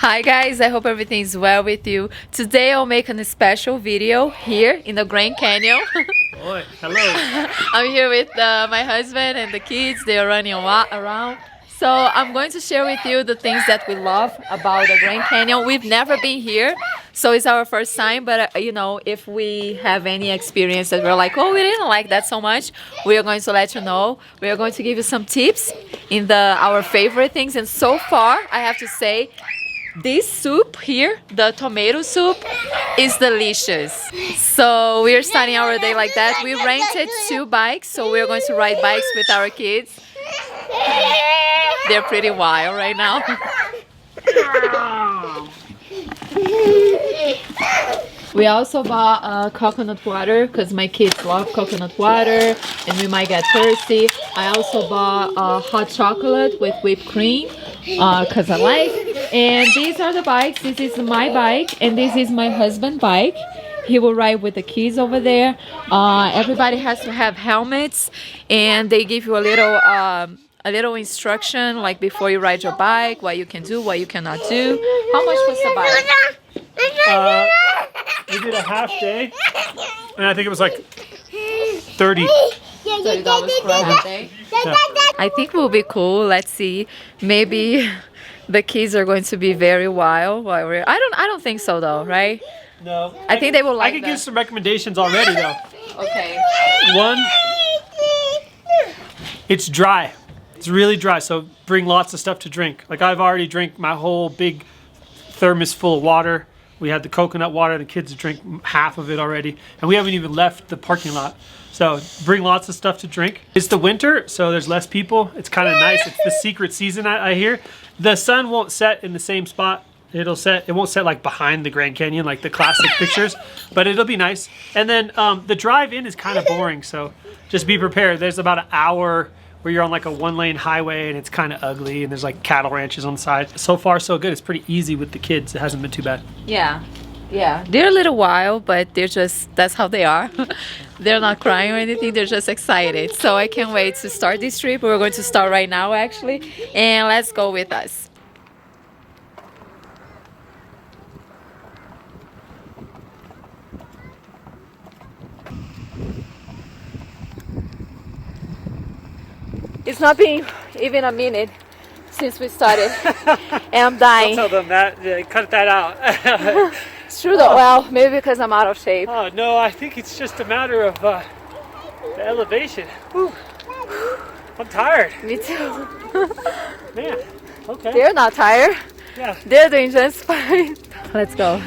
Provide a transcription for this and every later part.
Hi guys, I hope everything's well with you. Today I'll make a special video here in the Grand Canyon. Oi, hello. I'm here with my husband and the kids. They are running around. So I'm going to share with you the things that we love about the Grand Canyon. We've never been here, so it's our first time. But you know, if we have any experience that we're like, oh, we didn't like that so much, we are going to let you know. We are going to give you some tips in our favorite things. And so far, I have to say, this soup here, the tomato soup, is delicious. So we're starting our day like that. We rented 2 bikes, so we're going to ride bikes with our kids. They're pretty wild right now. We also bought coconut water because my kids love coconut water and we might get thirsty. I also bought hot chocolate with whipped cream because I like. And these are the bikes. This is my bike and this is my husband's bike. He will ride with the kids over there. Everybody has to have helmets and they give you a little instruction like before you ride your bike, what you can do, what you cannot do. How much was the bike? We did a half day, and I think it was like $30 for a half day. Yeah. I think will be cool. Let's see. Maybe the kids are going to be very wild while we're. I don't think so though, right? No. I think they will like. I could give some recommendations already though. Okay. One, it's dry. It's really dry, so bring lots of stuff to drink. Like I've already drank my whole big thermos full of water. We had the coconut water. The kids drink half of it already. And we haven't even left the parking lot. So bring lots of stuff to drink. It's the winter, so there's less people. It's kind of nice. It's the secret season, I hear. The sun won't set in the same spot. It won't set like behind the Grand Canyon, like the classic pictures. But it'll be nice. And then the drive-in is kind of boring, so just be prepared. There's about an hour where you're on like a 1-lane highway and it's kind of ugly and there's like cattle ranches on the side. So far so good. It's pretty easy with the kids. It hasn't been too bad. Yeah. They're a little wild, but that's how they are. They're not crying or anything. They're just excited. So I can't wait to start this trip. We're going to start right now actually. And let's go with us. It's not been even a minute since we started, and I'm dying. Don't tell them that. Yeah, cut that out. It's true though. Well, maybe because I'm out of shape. Oh no, I think it's just a matter of the elevation. Whew. I'm tired. Me too. Man, okay. They're not tired. Yeah. They're doing just fine. Let's go.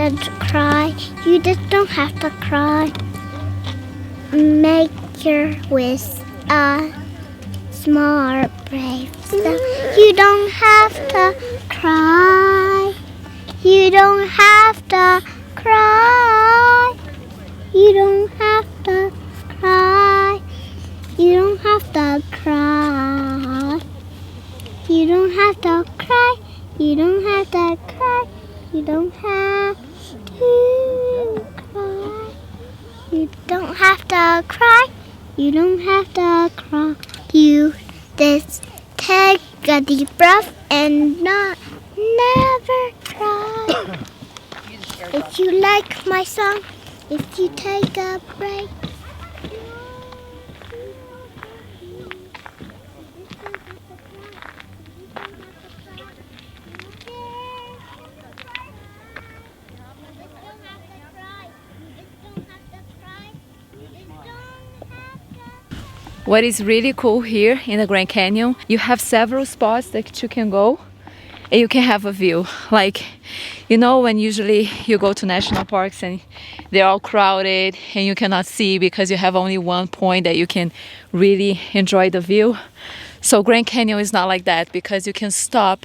To cry. You just don't have to cry. make your wish a small brave step. You don't have to cry. You don't have to cry. You don't have to cry. You don't have to cry. You don't have to cry. You don't have to cry. You don't have to cry. You don't have to cry. You don't have to cry. You just take a deep breath and never cry. If you like my song, if you take a break. What is really cool here in the Grand Canyon, you have several spots that you can go and you can have a view. Like, you know, when usually you go to national parks and they're all crowded and you cannot see because you have only one point that you can really enjoy the view. So Grand Canyon is not like that, because you can stop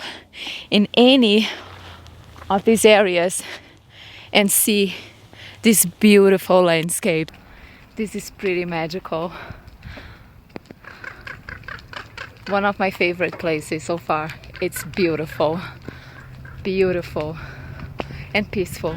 in any of these areas and see this beautiful landscape. This is pretty magical. One of my favorite places so far. It's beautiful, beautiful and peaceful.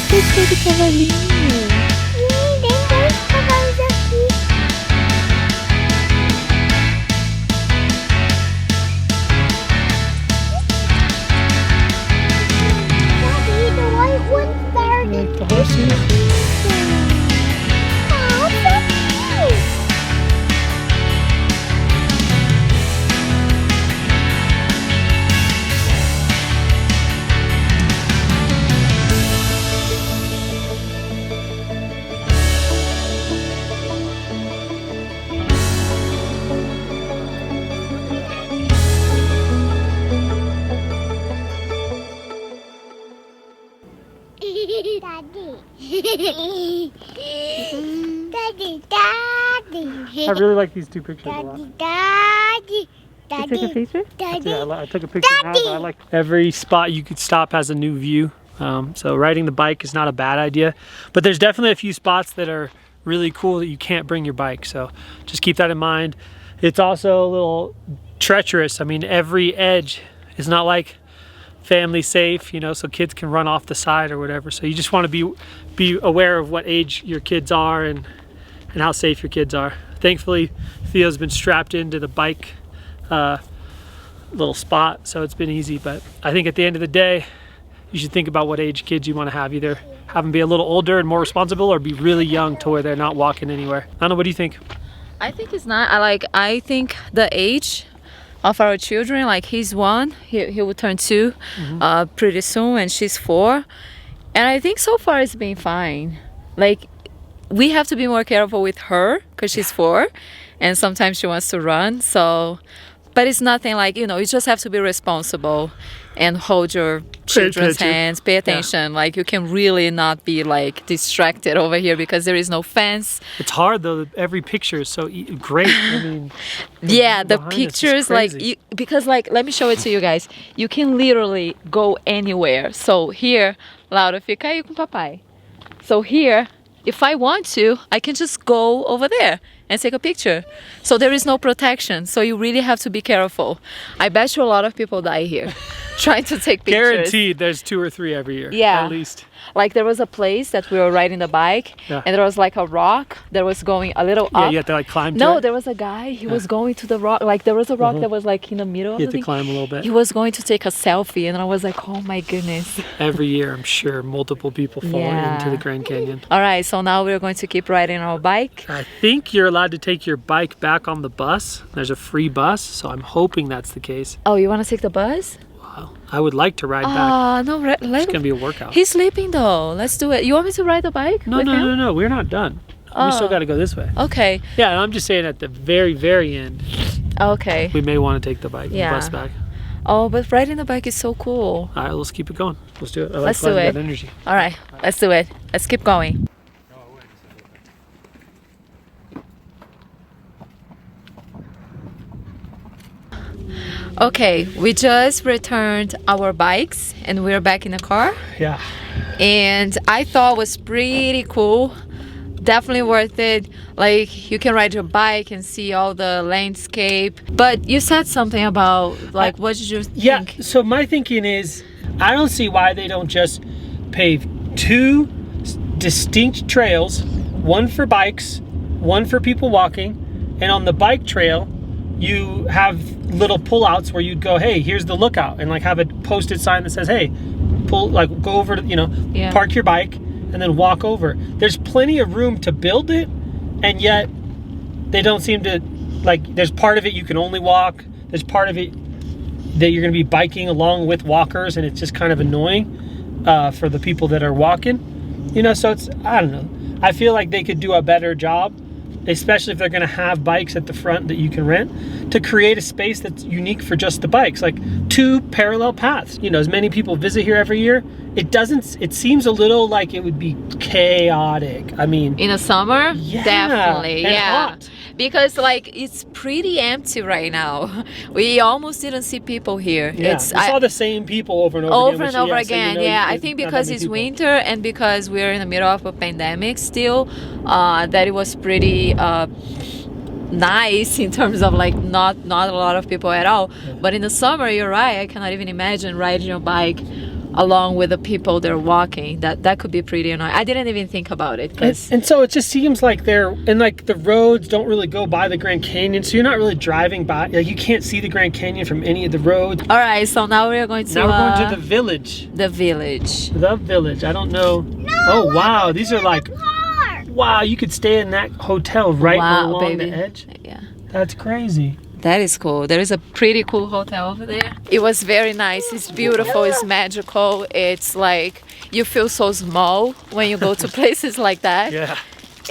Gostei do cavalinho. Tem dois cavalos aqui. Daddy, the white one's better than The horses. Oh, so cute. Daddy. Daddy, daddy. I really like these two pictures a lot. Daddy, daddy. Take a picture? Daddy. Yeah, I took a picture now, but I like every spot you could stop has a new view. So riding the bike is not a bad idea, but there's definitely a few spots that are really cool that you can't bring your bike. So just keep that in mind. It's also a little treacherous. I mean, every edge is not like family safe, you know, so kids can run off the side or whatever. So you just want to be aware of what age your kids are and how safe your kids are. Thankfully, Theo's been strapped into the bike little spot, so it's been easy. But I think at the end of the day, you should think about what age kids you want to have. Either have them be a little older and more responsible, or be really young to where they're not walking anywhere. I don't know, what do you think? I think it's not. I think the age of our children, like he's 1, he will turn 2 pretty soon, and she's 4. And I think so far it's been fine. Like, we have to be more careful with her because she's 4 and sometimes she wants to run. So, but it's nothing like, you just have to be responsible and hold your children's hands, pay attention. Like, you can really not be like distracted over here because there is no fence. It's hard though. Every picture is so great. I mean, yeah, the behind us is pictures, like, crazy. because like, let me show it to you guys. You can literally go anywhere. So here, Laura, fica aí com papai. So here, if I want to, I can just go over there and take a picture. So there is no protection. So you really have to be careful. I bet you a lot of people die here trying to take pictures. Guaranteed there's 2 or 3 every year. Yeah. At least. Like, there was a place that we were riding the bike, Yeah. and there was like a rock that was going a little Yeah, up. you have to like climb to No, it. there was a guy, he was going to the rock, like there was a rock that was like in the middle of You the have to thing. climb a little bit. He was going to take a selfie, and I was like, oh my goodness. Every year, I'm sure multiple people fall Yeah. into the Grand Canyon. All right, so now we're going to keep riding our bike. I think you're allowed to take your bike back on the bus. There's a free bus, so I'm hoping that's the case. Oh, you want to take the bus? Wow. I would like to ride back. Ah, no, It's gonna be a workout. he's sleeping though. Let's do it. You want me to ride the bike No, with no, him? no, no. We're not done. We still Oh. got to go this way. Okay, Yeah, and I'm just saying at the very, very end, okay. we may want to take the bike, Yeah. the bus back. Oh, but riding the bike is so cool. All right, let's keep it going. Let's do it. I Let's like do finding it. that energy. All right, let's do it. Let's keep going. Okay, we just returned our bikes and we're back in the car. Yeah. And I thought it was pretty cool. Definitely worth it. Like, you can ride your bike and see all the landscape. But you said something about, like, what did you Yeah, think? so my thinking is, I don't see why they don't just pave 2 distinct trails, one for bikes, one for people walking, and on the bike trail, you have little pullouts where you'd go, hey, here's the lookout, and like have a posted sign that says, hey, pull, like go over to, Yeah. park your bike and then walk over. There's plenty of room to build it, and yet they don't seem to, like, there's part of it you can only walk, there's part of it that you're going to be biking along with walkers, and it's just kind of annoying for the people that are walking, so it's, I don't know, I feel like they could do a better job, especially if they're going to have bikes at the front that you can rent, to create a space that's unique for just the bikes, like 2 parallel paths. As many people visit here every year, it seems a little like it would be chaotic. I mean, In the summer? Yeah, Definitely, and yeah. hot. Because, like, it's pretty empty right now. We almost didn't see people here. yeah, It's we saw the same people over and over, over again. and which, over yeah, so again. you Yeah, I there's think not that because many it's people. winter and because we're in the middle of a pandemic still, that it was pretty nice in terms of like not a lot of people at all. But in the summer, you're right. I cannot even imagine riding your bike along with the people that are walking. That could be pretty annoying. I didn't even think about it because And so it just seems like the roads don't really go by the Grand Canyon, so you're not really driving by. Like, you can't see the Grand Canyon from any of the roads. all right. So now we're going to Now we're going to the village. the village. The village. I don't know. Oh wow, these are like, Park. wow, you could stay in that hotel right Wow, along baby. the edge. Yeah. That's crazy. That is cool. There is a pretty cool hotel over there. It was very nice. It's beautiful. It's magical. It's like you feel so small when you go to places like that. Yeah.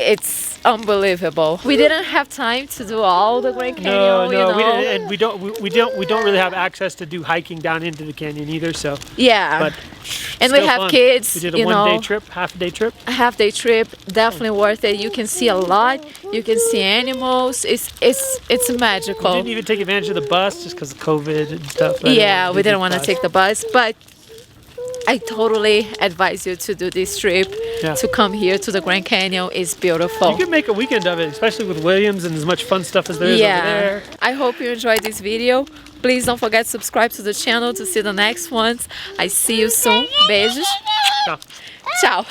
It's unbelievable. We didn't have time to do all the Grand Canyon. No, we you know? didn't, and we don't really have access to do hiking down into the canyon either. So, Yeah. but And we still have fun. kids, We did a you one-day know. trip, half-a-day trip. A half-day trip, definitely worth it. You can see a lot. You can see animals. It's magical. We didn't even take advantage of the bus just because of COVID and stuff. but, Yeah, we did didn't want to bus. take the bus, but I totally advise you to do this trip, Yeah. to come here to the Grand Canyon. It's beautiful. You can make a weekend of it, especially with Williams and as much fun stuff as there is over there. I hope you enjoyed this video. Please don't forget to subscribe to the channel to see the next ones. I see you soon. Beijos. Tchau. Tchau.